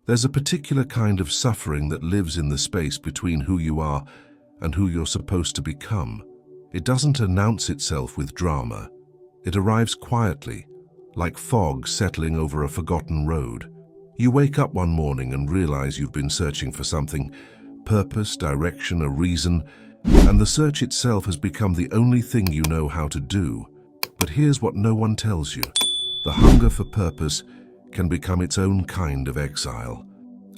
There's a particular kind of suffering that lives in the space between who you are and who you're supposed to become. It doesn't announce itself with drama. It arrives quietly, like fog settling over a forgotten road. You wake up one morning and realize you've been searching for something, purpose, direction, a reason, and the search itself has become the only thing you know how to do. But here's what no one tells you. The hunger for purpose can become its own kind of exile.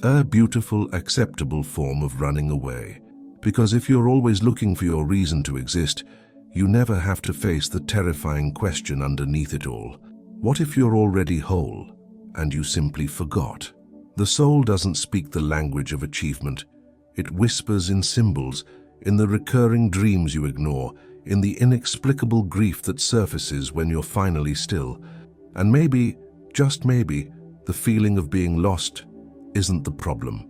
A beautiful, acceptable form of running away. Because if you're always looking for your reason to exist, you never have to face the terrifying question underneath it all. What if you're already whole, and you simply forgot? The soul doesn't speak the language of achievement. It whispers in symbols, in the recurring dreams you ignore, in the inexplicable grief that surfaces when you're finally still. And maybe, just maybe, the feeling of being lost isn't the problem.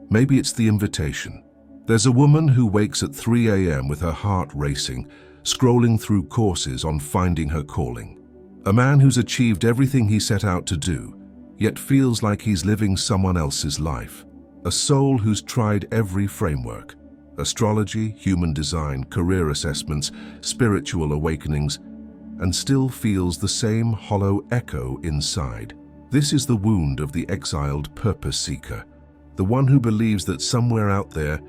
Maybe it's the invitation. There's a woman who wakes at 3 a.m. with her heart racing, scrolling through courses on finding her calling. A man who's achieved everything he set out to do, yet feels like he's living someone else's life. A soul who's tried every framework: astrology, human design, career assessments, spiritual awakenings, and still feels the same hollow echo inside. This is the wound of the exiled purpose seeker, the one who believes that somewhere out there,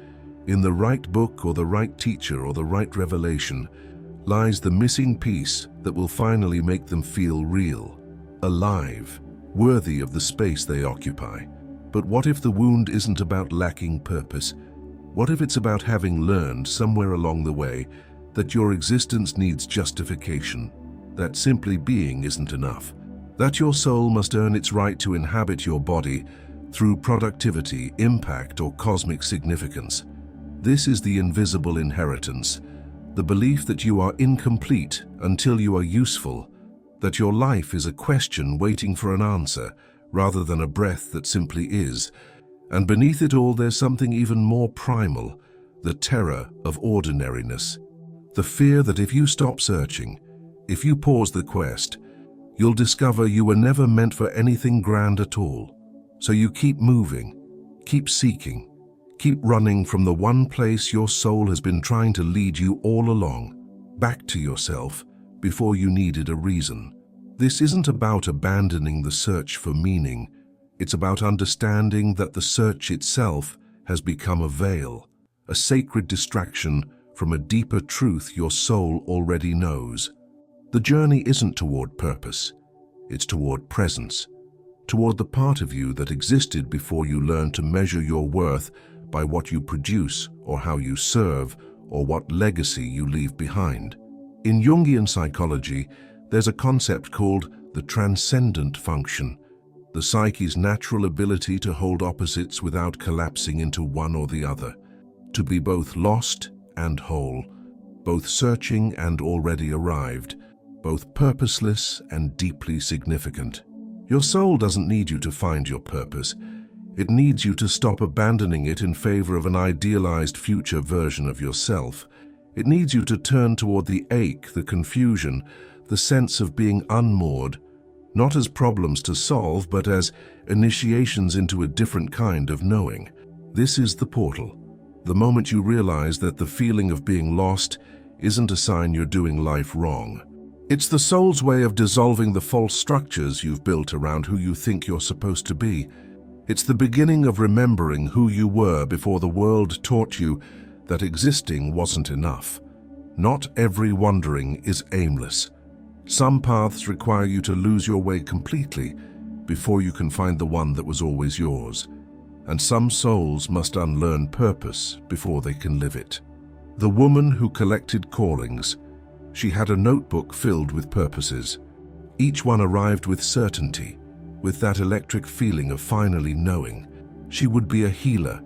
in the right book or the right teacher or the right revelation, lies the missing piece that will finally make them feel real, alive, worthy of the space they occupy. But what if the wound isn't about lacking purpose? What if it's about having learned somewhere along the way that your existence needs justification, that simply being isn't enough, that your soul must earn its right to inhabit your body through productivity, impact, or cosmic significance? This is the invisible inheritance, the belief that you are incomplete until you are useful, that your life is a question waiting for an answer rather than a breath that simply is. And beneath it all, there's something even more primal, the terror of ordinariness. The fear that if you stop searching, if you pause the quest, you'll discover you were never meant for anything grand at all. So you keep moving, keep seeking, keep running from the one place your soul has been trying to lead you all along, back to yourself before you needed a reason. This isn't about abandoning the search for meaning. It's about understanding that the search itself has become a veil, a sacred distraction from a deeper truth your soul already knows. The journey isn't toward purpose, it's toward presence, toward the part of you that existed before you learned to measure your worth by what you produce or how you serve or what legacy you leave behind. In Jungian psychology, there's a concept called the transcendent function, the psyche's natural ability to hold opposites without collapsing into one or the other, to be both lost and whole, both searching and already arrived, both purposeless and deeply significant. Your soul doesn't need you to find your purpose. It needs you to stop abandoning it in favor of an idealized future version of yourself. It needs you to turn toward the ache, the confusion, the sense of being unmoored, not as problems to solve, but as initiations into a different kind of knowing. This is the portal, the moment you realize that the feeling of being lost isn't a sign you're doing life wrong. It's the soul's way of dissolving the false structures you've built around who you think you're supposed to be. It's the beginning of remembering who you were before the world taught you that existing wasn't enough. Not every wandering is aimless. Some paths require you to lose your way completely before you can find the one that was always yours. And some souls must unlearn purpose before they can live it. The woman who collected callings, she had a notebook filled with purposes. Each one arrived with certainty, with that electric feeling of finally knowing. She would be a healer,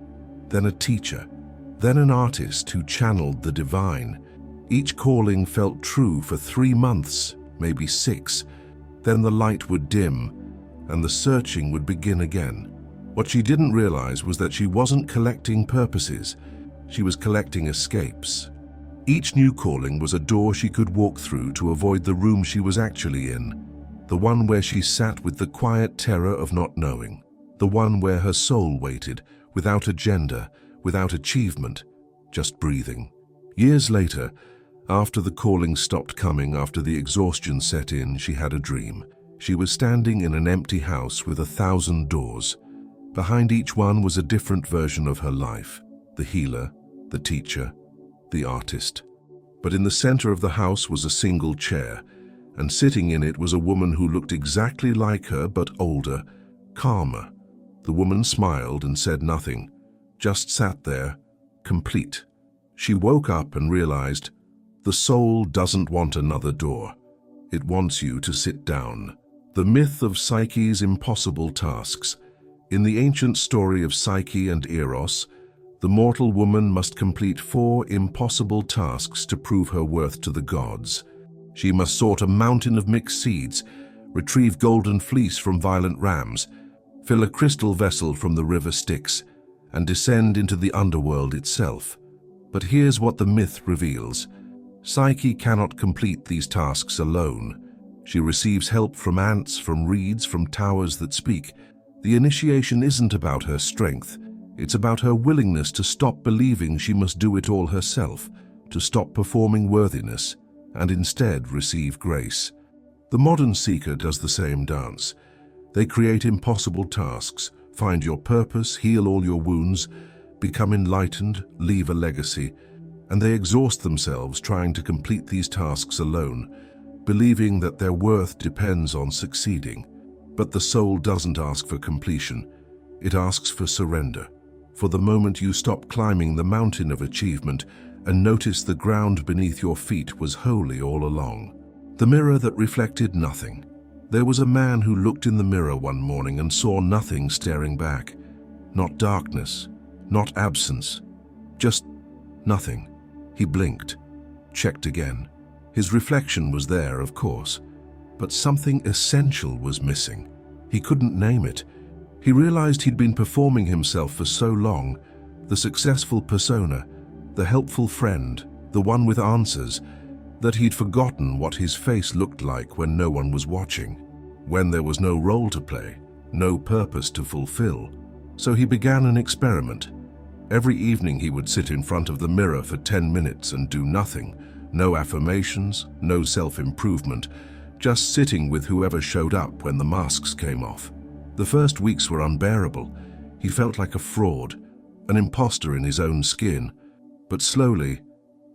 then a teacher, then an artist who channeled the divine. Each calling felt true for 3 months, maybe 6. Then the light would dim, and the searching would begin again. What she didn't realize was that she wasn't collecting purposes, she was collecting escapes. Each new calling was a door she could walk through to avoid the room she was actually in, the one where she sat with the quiet terror of not knowing, the the one where her soul waited, without agenda, without achievement, just breathing. Years later, after the calling stopped coming, after the exhaustion set in, she had a dream. She was standing in an empty house with 1,000 doors. Behind each one was a different version of her life: the healer, the teacher, the artist. But in the center of the house was a single chair, and sitting in it was a woman who looked exactly like her but older, calmer. The woman smiled and said nothing, just sat there, complete. She woke up and realized the soul doesn't want another door. It wants you to sit down. The myth of Psyche's impossible tasks. In the ancient story of Psyche and Eros, the mortal woman must complete 4 impossible tasks to prove her worth to the gods. She must sort a mountain of mixed seeds, retrieve golden fleece from violent rams, fill a crystal vessel from the river Styx, and descend into the underworld itself. But here's what the myth reveals. Psyche cannot complete these tasks alone. She receives help from ants, from reeds, from towers that speak. The initiation isn't about her strength. It's about her willingness to stop believing she must do it all herself, to stop performing worthiness, and instead receive grace. The modern seeker does the same dance. They create impossible tasks, find your purpose, heal all your wounds, become enlightened, leave a legacy, and they exhaust themselves trying to complete these tasks alone, believing that their worth depends on succeeding. But the soul doesn't ask for completion. It asks for surrender, for the moment you stop climbing the mountain of achievement and notice the ground beneath your feet was holy all along. The mirror that reflected nothing. There was a man who looked in the mirror one morning and saw nothing staring back. Not darkness, not absence, just nothing. He blinked, checked again. His reflection was there, of course, but something essential was missing. He couldn't name it. He realized he'd been performing himself for so long, the successful persona, the helpful friend, the one with answers, that he'd forgotten what his face looked like when no one was watching, when there was no role to play, no purpose to fulfill. So he began an experiment. Every evening he would sit in front of the mirror for 10 minutes and do nothing. No affirmations, no self-improvement, just sitting with whoever showed up when the masks came off. The first weeks were unbearable. He felt like a fraud, an imposter in his own skin. But slowly,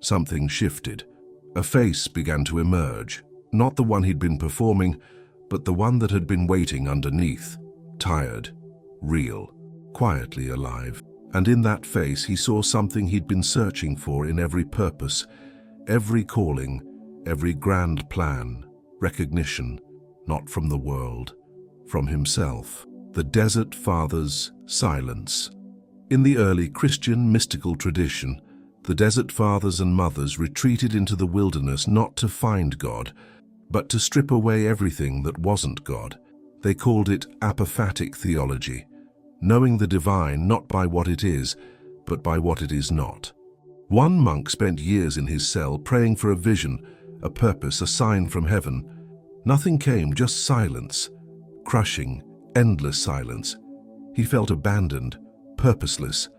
something shifted. A face began to emerge, not the one he'd been performing, but the one that had been waiting underneath, tired, real, quietly alive. And in that face he saw something he'd been searching for in every purpose, every calling, every grand plan, recognition, not from the world, from himself. The Desert Father's silence. In the early Christian mystical tradition, the Desert Fathers and Mothers retreated into the wilderness not to find God, but to strip away everything that wasn't God. They called it apophatic theology, knowing the divine not by what it is, but by what it is not. One monk spent years in his cell praying for a vision, a purpose, a sign from heaven. Nothing came, just silence, crushing, endless silence. He felt abandoned, purposeless,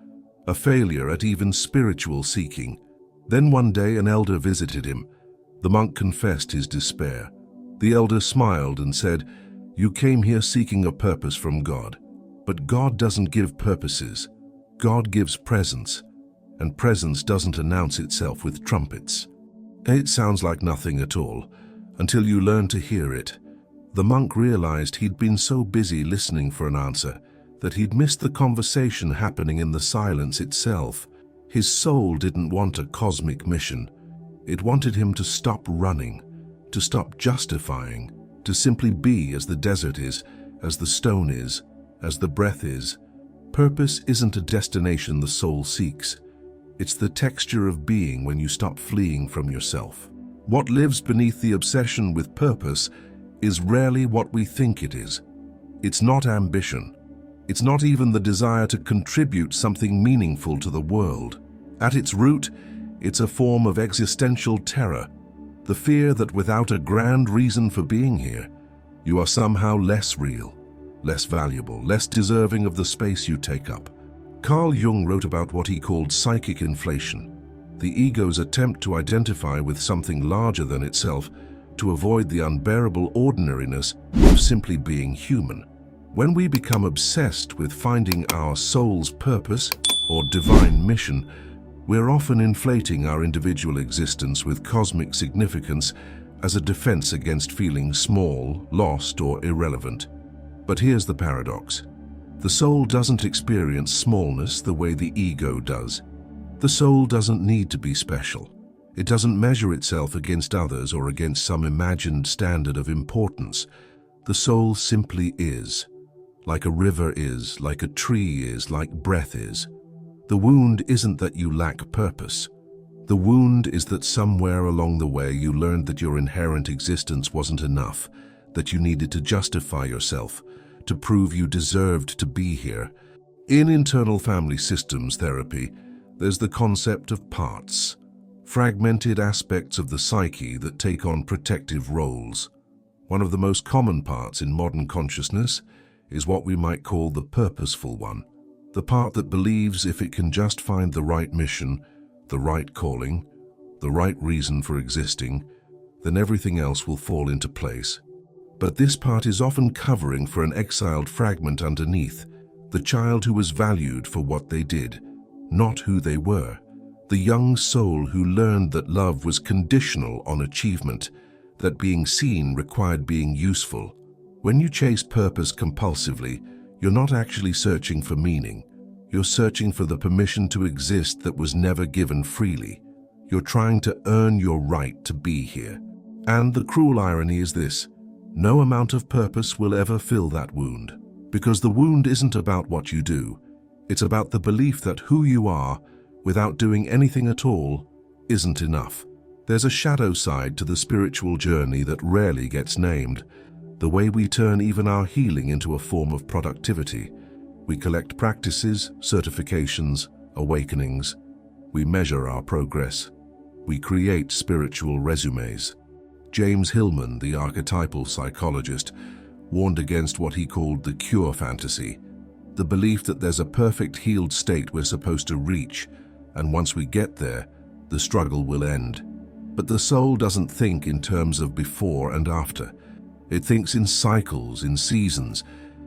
a failure at even spiritual seeking. Then one day an elder visited him. The monk confessed his despair. The elder smiled and said, "You came here seeking a purpose from God. But God doesn't give purposes. God gives presence, and presence doesn't announce itself with trumpets." It sounds like nothing at all, until you learn to hear it. The monk realized he'd been so busy listening for an answer that he'd missed the conversation happening in the silence itself. His soul didn't want a cosmic mission. It wanted him to stop running, to stop justifying, to simply be as the desert is, as the stone is, as the breath is. Purpose isn't a destination the soul seeks. It's the texture of being when you stop fleeing from yourself. What lives beneath the obsession with purpose is rarely what we think it is. It's not ambition. It's not even the desire to contribute something meaningful to the world. At its root, it's a form of existential terror, the fear that without a grand reason for being here, you are somehow less real. less valuable, less deserving of the space you take up. Carl Jung wrote about what he called psychic inflation, the ego's attempt to identify with something larger than itself to avoid the unbearable ordinariness of simply being human. When we become obsessed with finding our soul's purpose or divine mission, we're often inflating our individual existence with cosmic significance as a defense against feeling small, lost, or irrelevant. But here's the paradox. The soul doesn't experience smallness the way the ego does. The soul doesn't need to be special. It doesn't measure itself against others or against some imagined standard of importance. The soul simply is. Like a river is, like a tree is, like breath is. The wound isn't that you lack purpose. The wound is that somewhere along the way you learned that your inherent existence wasn't enough, that you needed to justify yourself, to prove you deserved to be here. In internal family systems therapy, there's the concept of parts, fragmented aspects of the psyche that take on protective roles. One of the most common parts in modern consciousness is what we might call the purposeful one, the part that believes if it can just find the right mission, the right calling, the right reason for existing, then everything else will fall into place. But this part is often covering for an exiled fragment underneath, the child who was valued for what they did, not who they were, the young soul who learned that love was conditional on achievement, that being seen required being useful. When you chase purpose compulsively, you're not actually searching for meaning. You're searching for the permission to exist that was never given freely. You're trying to earn your right to be here. And the cruel irony is this: no amount of purpose will ever fill that wound. Because the wound isn't about what you do. It's about the belief that who you are, without doing anything at all, isn't enough. There's a shadow side to the spiritual journey that rarely gets named. The way we turn even our healing into a form of productivity. We collect practices, certifications, awakenings. We measure our progress. We create spiritual resumes. James Hillman, the archetypal psychologist, warned against what he called the cure fantasy, the belief that there's a perfect healed state we're supposed to reach, and once we get there, the struggle will end. But the soul doesn't think in terms of before and after. It thinks in cycles, in seasons,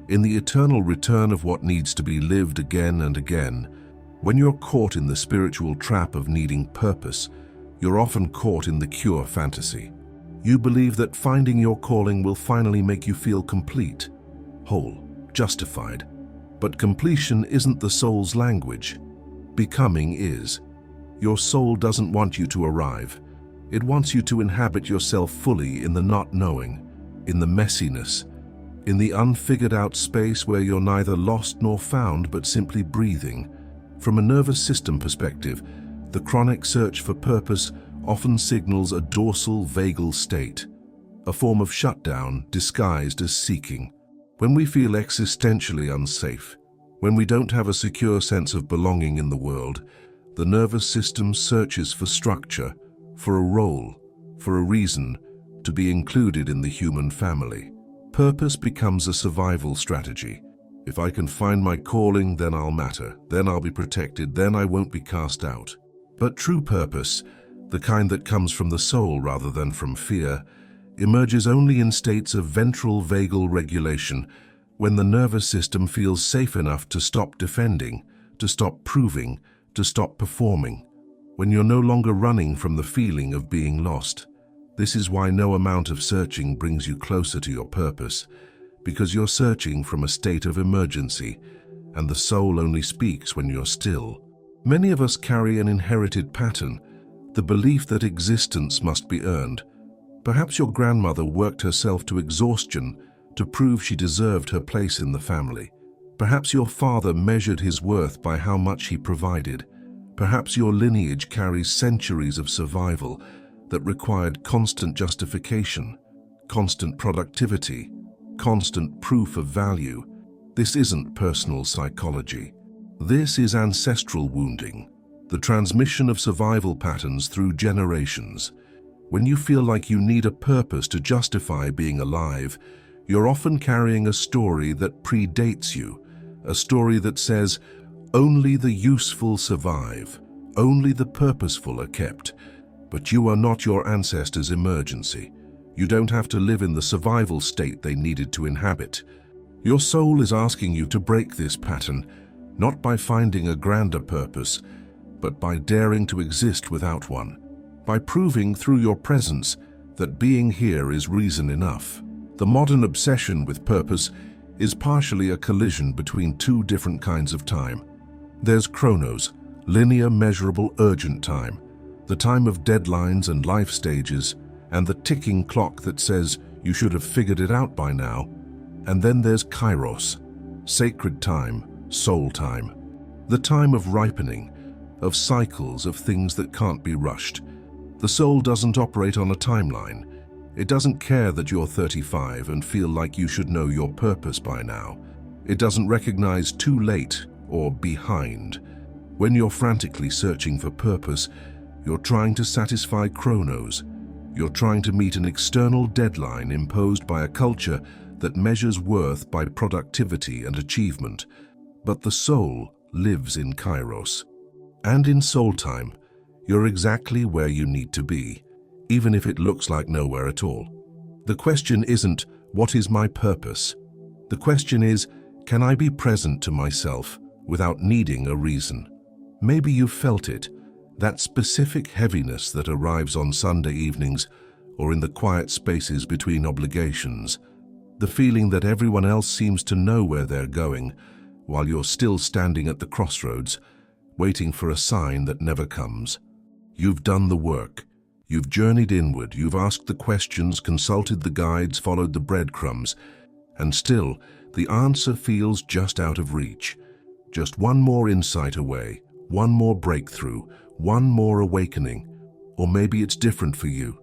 in the eternal return of what needs to be lived again and again. When you're caught in the spiritual trap of needing purpose, you're often caught in the cure fantasy. You believe that finding your calling will finally make you feel complete, whole, justified. But completion isn't the soul's language. Becoming is. Your soul doesn't want you to arrive. It wants you to inhabit yourself fully in the not knowing, in the messiness, in the unfigured out space where you're neither lost nor found but simply breathing. From a nervous system perspective, the chronic search for purpose often signals a dorsal vagal state, a form of shutdown disguised as seeking. When we feel existentially unsafe, when we don't have a secure sense of belonging in the world, the nervous system searches for structure, for a role, for a reason to be included in the human family. Purpose becomes a survival strategy. If I can find my calling, then I'll matter, then I'll be protected, then I won't be cast out. But true purpose, the kind that comes from the soul rather than from fear, emerges only in states of ventral vagal regulation, when the nervous system feels safe enough to stop defending, to stop proving, to stop performing, when you're no longer running from the feeling of being lost. This is why no amount of searching brings you closer to your purpose, because you're searching from a state of emergency, and the soul only speaks when you're still. Many of us carry an inherited pattern, the belief that existence must be earned. Perhaps your grandmother worked herself to exhaustion to prove she deserved her place in the family. Perhaps your father measured his worth by how much he provided. Perhaps your lineage carries centuries of survival that required constant justification, constant productivity, constant proof of value. This isn't personal psychology. This is ancestral wounding, the transmission of survival patterns through generations. When you feel like you need a purpose to justify being alive, You're often carrying a story that predates you, a story that says, only the useful survive, only the purposeful are kept. But you are not your ancestors' emergency. You don't have to live in the survival state they needed to inhabit. Your soul is asking you to break this pattern, not by finding a grander purpose, but by daring to exist without one, by proving through your presence that being here is reason enough. The modern obsession with purpose is partially a collision between two different kinds of time. There's chronos, linear, measurable, urgent time, the time of deadlines and life stages, and the ticking clock that says you should have figured it out by now. And then there's kairos, sacred time, soul time, the time of ripening, of cycles, of things that can't be rushed. The soul doesn't operate on a timeline. It doesn't care that you're 35 and feel like you should know your purpose by now. It doesn't recognize too late or behind. When you're frantically searching for purpose, you're trying to satisfy chronos. You're trying to meet an external deadline imposed by a culture that measures worth by productivity and achievement. But the soul lives in kairos. And in soul time, you're exactly where you need to be, even if it looks like nowhere at all. The question isn't, what is my purpose? The question is, can I be present to myself without needing a reason? Maybe you've felt it, that specific heaviness that arrives on Sunday evenings or in the quiet spaces between obligations. The feeling that everyone else seems to know where they're going, while you're still standing at the crossroads, waiting for a sign that never comes. You've done the work. You've journeyed inward. You've asked the questions, consulted the guides, followed the breadcrumbs, and still the answer feels just out of reach. Just one more insight away, one more breakthrough, one more awakening. Or maybe it's different for you.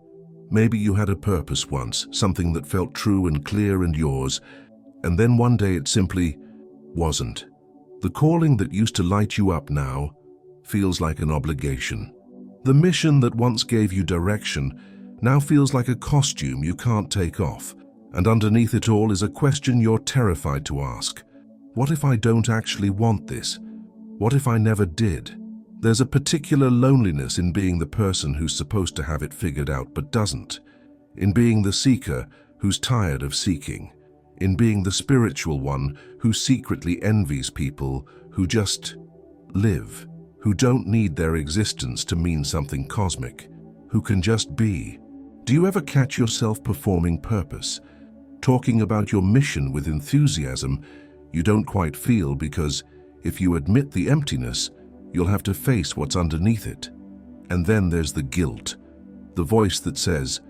Maybe you had a purpose once, something that felt true and clear and yours, and then one day it simply wasn't. The calling that used to light you up now feels like an obligation. The mission that once gave you direction now feels like a costume you can't take off, and underneath it all is a question you're terrified to ask. What if I don't actually want this? What if I never did? There's a particular loneliness in being the person who's supposed to have it figured out but doesn't, in being the seeker who's tired of seeking, in being the spiritual one who secretly envies people who just live, who don't need their existence to mean something cosmic, who can just be. Do you ever catch yourself performing purpose, talking about your mission with enthusiasm you don't quite feel because if you admit the emptiness, you'll have to face what's underneath it? And then there's the guilt, the voice that says,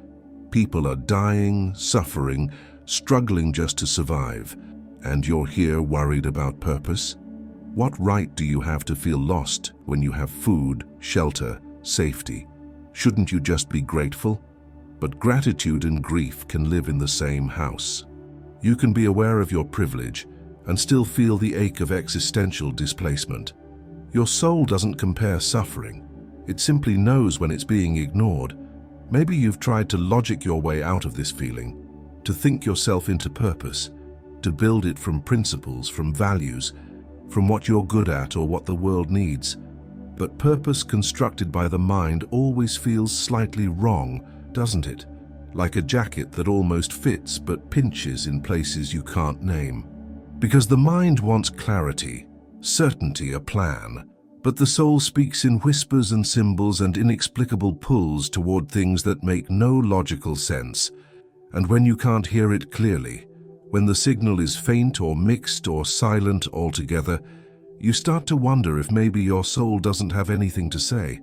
people are dying, suffering, struggling just to survive, and you're here worried about purpose? What right do you have to feel lost when you have food, shelter, safety? Shouldn't you just be grateful? But gratitude and grief can live in the same house. You can be aware of your privilege and still feel the ache of existential displacement. Your soul doesn't compare suffering. It simply knows when it's being ignored. Maybe you've tried to logic your way out of this feeling, to think yourself into purpose, to build it from principles, from values, from what you're good at or what the world needs. But purpose constructed by the mind always feels slightly wrong, doesn't it? Like a jacket that almost fits but pinches in places you can't name. Because the mind wants clarity, certainty, a plan, but the soul speaks in whispers and symbols and inexplicable pulls toward things that make no logical sense. And when you can't hear it clearly, when the signal is faint or mixed or silent altogether, you start to wonder if maybe your soul doesn't have anything to say,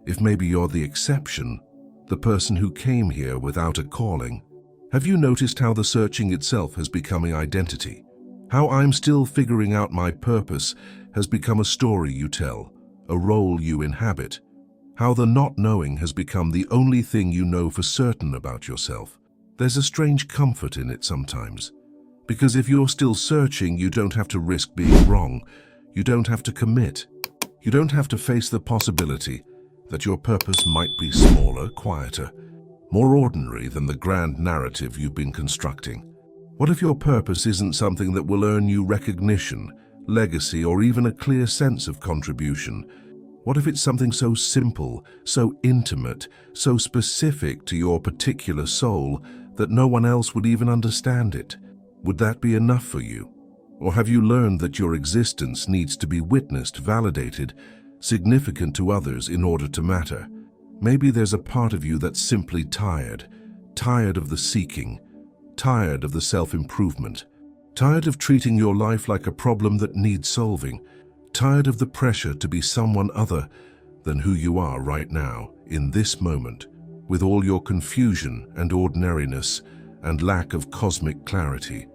if maybe you're the exception, the person who came here without a calling. Have you noticed how the searching itself has become an identity? How I'm still figuring out my purpose has become a story you tell, a role you inhabit. How the not knowing has become the only thing you know for certain about yourself. There's a strange comfort in it sometimes. Because if you're still searching, you don't have to risk being wrong. You don't have to commit. You don't have to face the possibility that your purpose might be smaller, quieter, more ordinary than the grand narrative you've been constructing. What if your purpose isn't something that will earn you recognition, legacy, or even a clear sense of contribution? What if it's something so simple, so intimate, so specific to your particular soul that no one else would even understand it? Would that be enough for you? Or have you learned that your existence needs to be witnessed, validated, significant to others in order to matter? Maybe there's a part of you that's simply tired of the seeking, tired of the self-improvement, tired of treating your life like a problem that needs solving, tired of the pressure to be someone other than who you are right now, in this moment, with all your confusion and ordinariness and lack of cosmic clarity.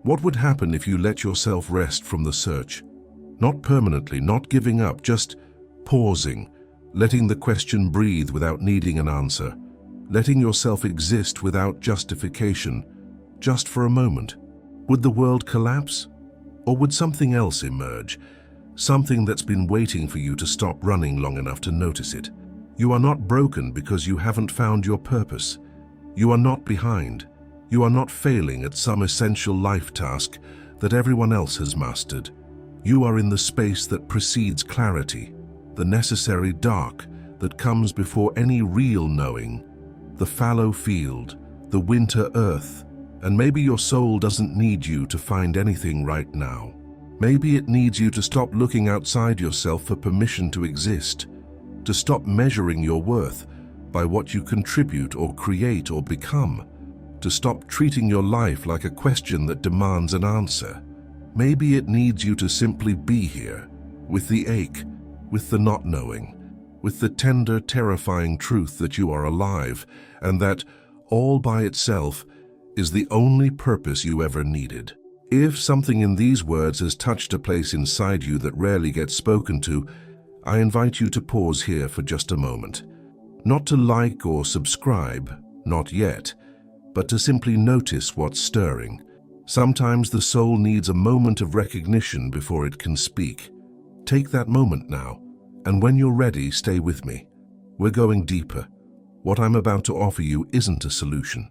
What would happen if you let yourself rest from the search? Not permanently, not giving up, just pausing, letting the question breathe without needing an answer, letting yourself exist without justification, just for a moment. Would the world collapse? Or would something else emerge? Something that's been waiting for you to stop running long enough to notice it. You are not broken because you haven't found your purpose. You are not behind. You are not failing at some essential life task that everyone else has mastered. You are in the space that precedes clarity, the necessary dark that comes before any real knowing, the fallow field, the winter earth, and maybe your soul doesn't need you to find anything right now. Maybe it needs you to stop looking outside yourself for permission to exist, to stop measuring your worth by what you contribute or create or become, to stop treating your life like a question that demands an answer. Maybe it needs you to simply be here, with the ache, with the not knowing, with the tender, terrifying truth that you are alive, and that, all by itself, is the only purpose you ever needed. If something in these words has touched a place inside you that rarely gets spoken to, I invite you to pause here for just a moment. Not to like or subscribe, not yet, but to simply notice what's stirring. Sometimes the soul needs a moment of recognition before it can speak. Take that moment now, and when you're ready, stay with me. We're going deeper. What I'm about to offer you isn't a solution.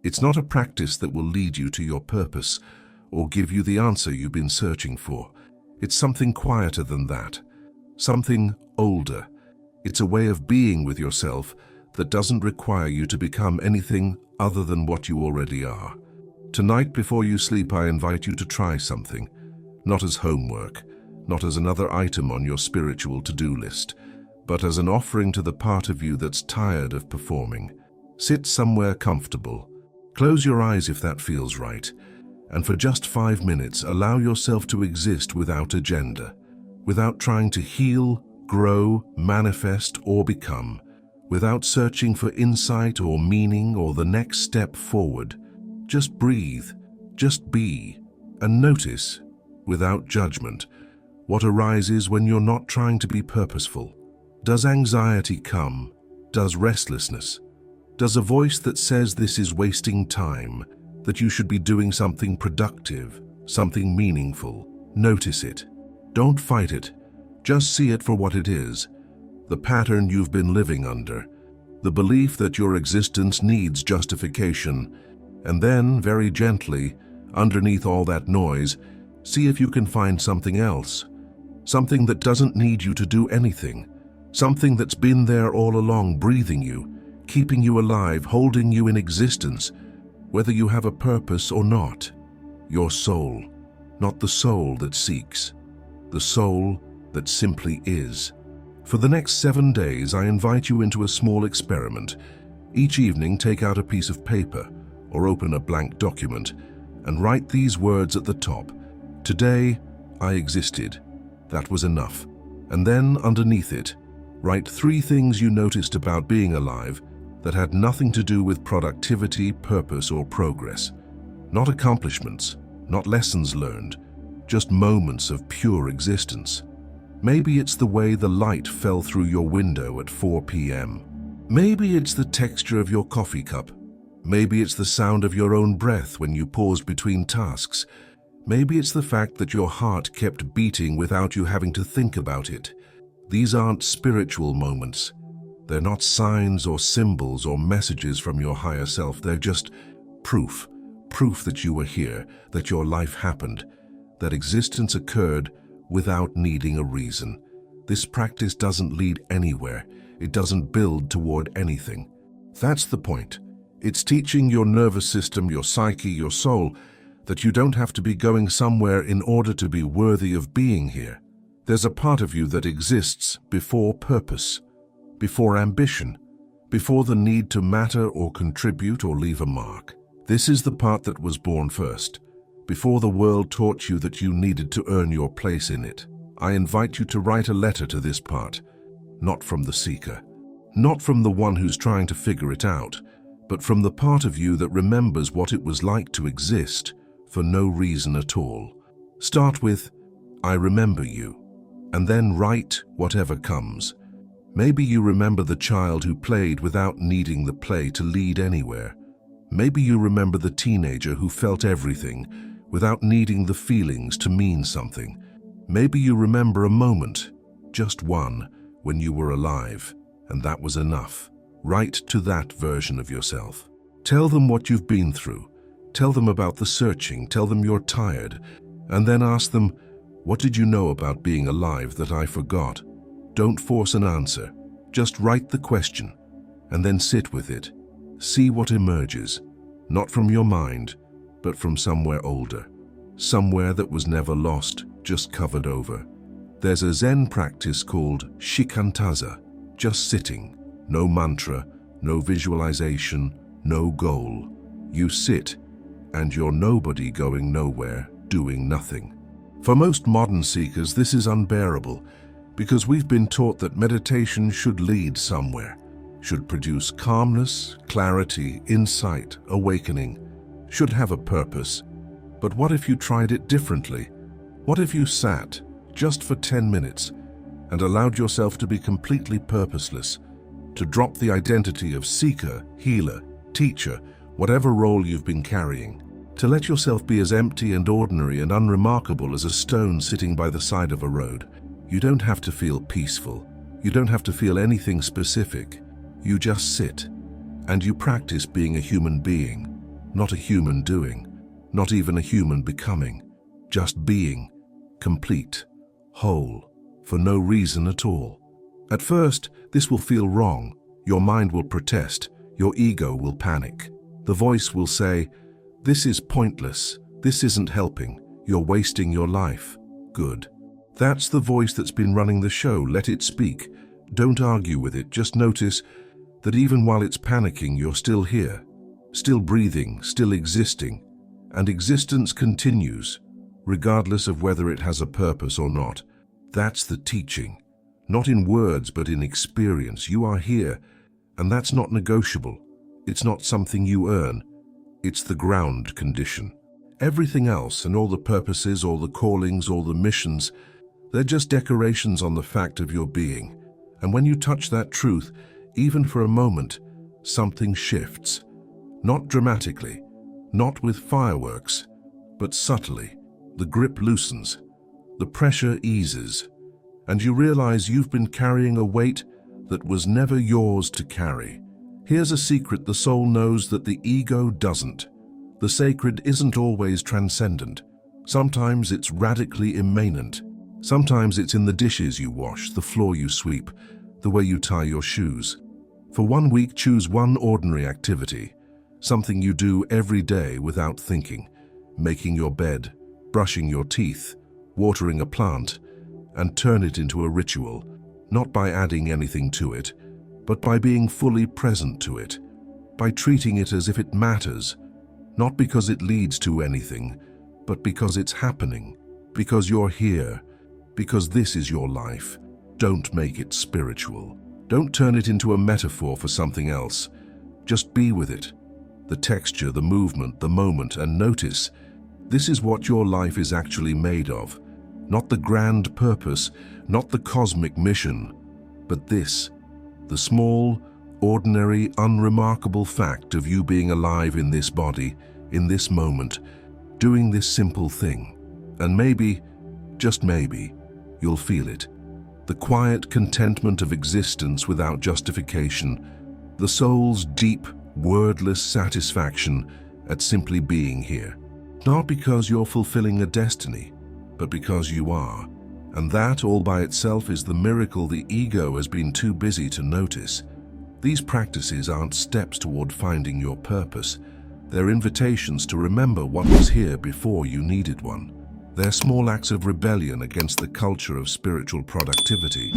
It's not a practice that will lead you to your purpose or give you the answer you've been searching for. It's something quieter than that, something older. It's a way of being with yourself that doesn't require you to become anything other than what you already are. Tonight, before you sleep, I invite you to try something, not as homework, not as another item on your spiritual to-do list, but as an offering to the part of you that's tired of performing. Sit somewhere comfortable. Close your eyes if that feels right, and for just 5 minutes, allow yourself to exist without agenda, without trying to heal, grow, manifest, or become, without searching for insight or meaning or the next step forward. Just breathe, just be, and notice, without judgment, what arises when you're not trying to be purposeful. Does anxiety come? Does restlessness? Does a voice that says this is wasting time, that you should be doing something productive, something meaningful? Notice it. Don't fight it. Just see it for what it is. The pattern you've been living under, the belief that your existence needs justification, and then, very gently, underneath all that noise, see if you can find something else. Something that doesn't need you to do anything. Something that's been there all along, breathing you, keeping you alive, holding you in existence, whether you have a purpose or not. Your soul, not the soul that seeks, the soul that simply is. For the next 7 days, I invite you into a small experiment. Each evening, take out a piece of paper or open a blank document and write these words at the top. Today, I existed. That was enough. And then, underneath it, write 3 things you noticed about being alive that had nothing to do with productivity, purpose, or progress. Not accomplishments, not lessons learned, just moments of pure existence. Maybe it's the way the light fell through your window at 4 p.m. Maybe it's the texture of your coffee cup. Maybe it's the sound of your own breath when you paused between tasks. Maybe it's the fact that your heart kept beating without you having to think about it. These aren't spiritual moments. They're not signs or symbols or messages from your higher self. They're just proof proof that you were here, that your life happened, that existence occurred without needing a reason. This practice doesn't lead anywhere. It doesn't build toward anything. That's the point. It's teaching your nervous system, your psyche, your soul, that you don't have to be going somewhere in order to be worthy of being here. There's a part of you that exists before purpose, before ambition, before the need to matter or contribute or leave a mark. This is the part that was born first, before the world taught you that you needed to earn your place in it. I invite you to write a letter to this part, not from the seeker, not from the one who's trying to figure it out, but from the part of you that remembers what it was like to exist for no reason at all. Start with, I remember you, and then write whatever comes. Maybe you remember the child who played without needing the play to lead anywhere. Maybe you remember the teenager who felt everything without needing the feelings to mean something. Maybe you remember a moment, just one, when you were alive, and that was enough. Write to that version of yourself. Tell them what you've been through. Tell them about the searching. Tell them you're tired. And then ask them, what did you know about being alive that I forgot? Don't force an answer. Just write the question, and then sit with it. See what emerges, not from your mind, but from somewhere older, somewhere that was never lost, just covered over. There's a Zen practice called shikantaza, just sitting, no mantra, no visualization, no goal. You sit, and you're nobody going nowhere, doing nothing. For most modern seekers, this is unbearable, because we've been taught that meditation should lead somewhere, should produce calmness, clarity, insight, awakening, should have a purpose. But what if you tried it differently? What if you sat, just for 10 minutes, and allowed yourself to be completely purposeless, to drop the identity of seeker, healer, teacher, whatever role you've been carrying, to let yourself be as empty and ordinary and unremarkable as a stone sitting by the side of a road? You don't have to feel peaceful. You don't have to feel anything specific. You just sit, and you practice being a human being, not a human doing, not even a human becoming, just being, complete, whole, for no reason at all. At first, this will feel wrong. Your mind will protest. Your ego will panic. The voice will say, this is pointless. This isn't helping. You're wasting your life. Good. That's the voice that's been running the show. Let it speak. Don't argue with it. Just notice that even while it's panicking, you're still here, still breathing, still existing. And existence continues, regardless of whether it has a purpose or not. That's the teaching. Not in words, but in experience. You are here, and that's not negotiable. It's not something you earn. It's the ground condition. Everything else, and all the purposes, all the callings, all the missions, they're just decorations on the fact of your being. And when you touch that truth, even for a moment, something shifts. Not dramatically, not with fireworks, but subtly. The grip loosens, the pressure eases, and you realize you've been carrying a weight that was never yours to carry. Here's a secret the soul knows that the ego doesn't. The sacred isn't always transcendent. Sometimes it's radically immanent. Sometimes it's in the dishes you wash, the floor you sweep, the way you tie your shoes. For 1 week, choose one ordinary activity, something you do every day without thinking, making your bed, brushing your teeth, watering a plant, and turn it into a ritual, not by adding anything to it, but by being fully present to it, by treating it as if it matters, not because it leads to anything, but because it's happening, because you're here, because this is your life. Don't make it spiritual. Don't turn it into a metaphor for something else. Just be with it. The texture, the movement, the moment, and notice, this is what your life is actually made of. Not the grand purpose, not the cosmic mission, but this, the small, ordinary, unremarkable fact of you being alive in this body, in this moment, doing this simple thing. And maybe, just maybe, you'll feel it. The quiet contentment of existence without justification, the soul's deep, wordless satisfaction at simply being here. Not because you're fulfilling a destiny, but because you are. And that all by itself is the miracle the ego has been too busy to notice. These practices aren't steps toward finding your purpose. They're invitations to remember what was here before you needed one. They're small acts of rebellion against the culture of spiritual productivity.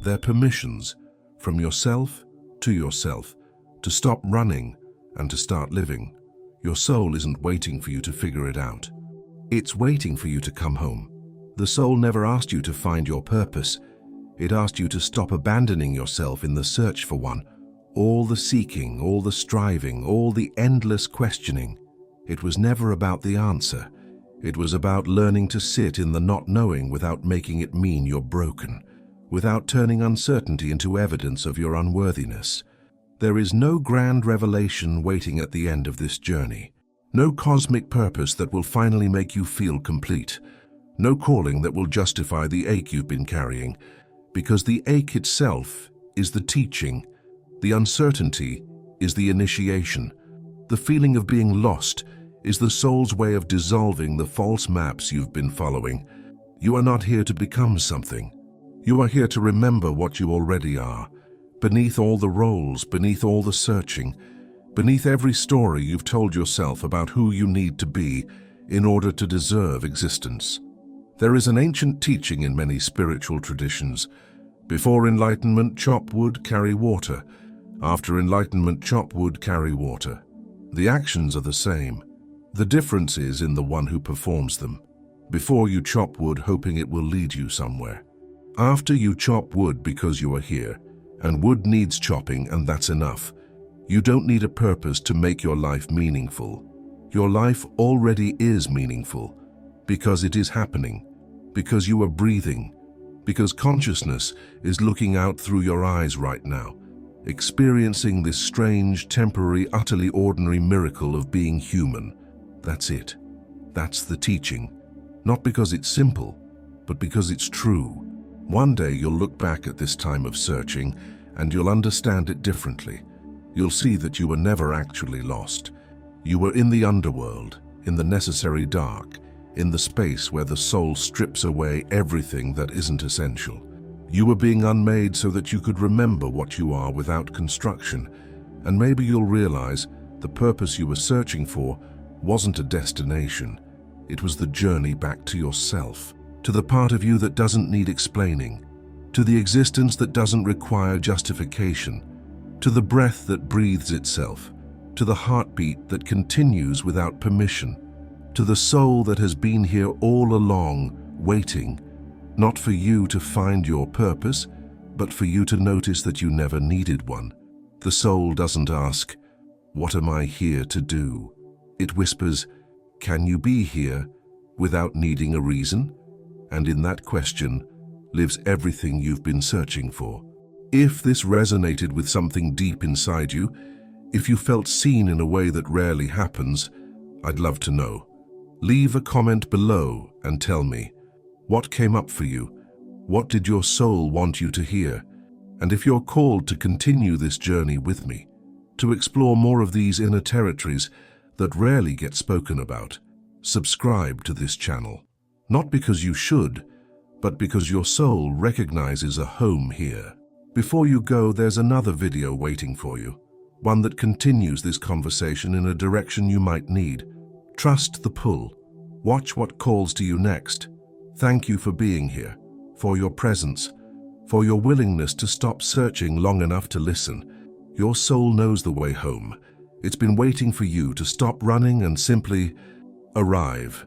They're permissions, from yourself, to stop running and to start living. Your soul isn't waiting for you to figure it out. It's waiting for you to come home. The soul never asked you to find your purpose. It asked you to stop abandoning yourself in the search for one. All the seeking, all the striving, all the endless questioning. It was never about the answer. It was about learning to sit in the not knowing without making it mean you're broken, without turning uncertainty into evidence of your unworthiness. There is no grand revelation waiting at the end of this journey. No cosmic purpose that will finally make you feel complete. No calling that will justify the ache you've been carrying, because the ache itself is the teaching. The uncertainty is the initiation. The feeling of being lost is the soul's way of dissolving the false maps you've been following. You are not here to become something. You are here to remember what you already are. Beneath all the roles, beneath all the searching, beneath every story you've told yourself about who you need to be in order to deserve existence. There is an ancient teaching in many spiritual traditions. Before enlightenment, chop wood, carry water. After enlightenment, chop wood, carry water. The actions are the same. The difference is in the one who performs them. Before you chop wood hoping it will lead you somewhere. After you chop wood because you are here, and wood needs chopping and that's enough. You don't need a purpose to make your life meaningful. Your life already is meaningful because it is happening, because you are breathing, because consciousness is looking out through your eyes right now, experiencing this strange, temporary, utterly ordinary miracle of being human. That's it. That's the teaching. Not because it's simple, but because it's true. One day you'll look back at this time of searching and you'll understand it differently. You'll see that you were never actually lost. You were in the underworld, in the necessary dark, in the space where the soul strips away everything that isn't essential. You were being unmade so that you could remember what you are without construction, and maybe you'll realize the purpose you were searching for wasn't a destination. It was the journey back to yourself, to the part of you that doesn't need explaining, to the existence that doesn't require justification, to the breath that breathes itself, to the heartbeat that continues without permission, to the soul that has been here all along, waiting, not for you to find your purpose, but for you to notice that you never needed one. The soul doesn't ask, "What am I here to do?" It whispers, "Can you be here without needing a reason?" And in that question lives everything you've been searching for. If this resonated with something deep inside you, if you felt seen in a way that rarely happens, I'd love to know. Leave a comment below and tell me, what came up for you? What did your soul want you to hear? And if you're called to continue this journey with me, to explore more of these inner territories that rarely get spoken about, subscribe to this channel. Not because you should, but because your soul recognizes a home here. Before you go, there's another video waiting for you, one that continues this conversation in a direction you might need. Trust the pull. Watch what calls to you next. Thank you for being here, for your presence, for your willingness to stop searching long enough to listen. Your soul knows the way home. It's been waiting for you to stop running and simply arrive.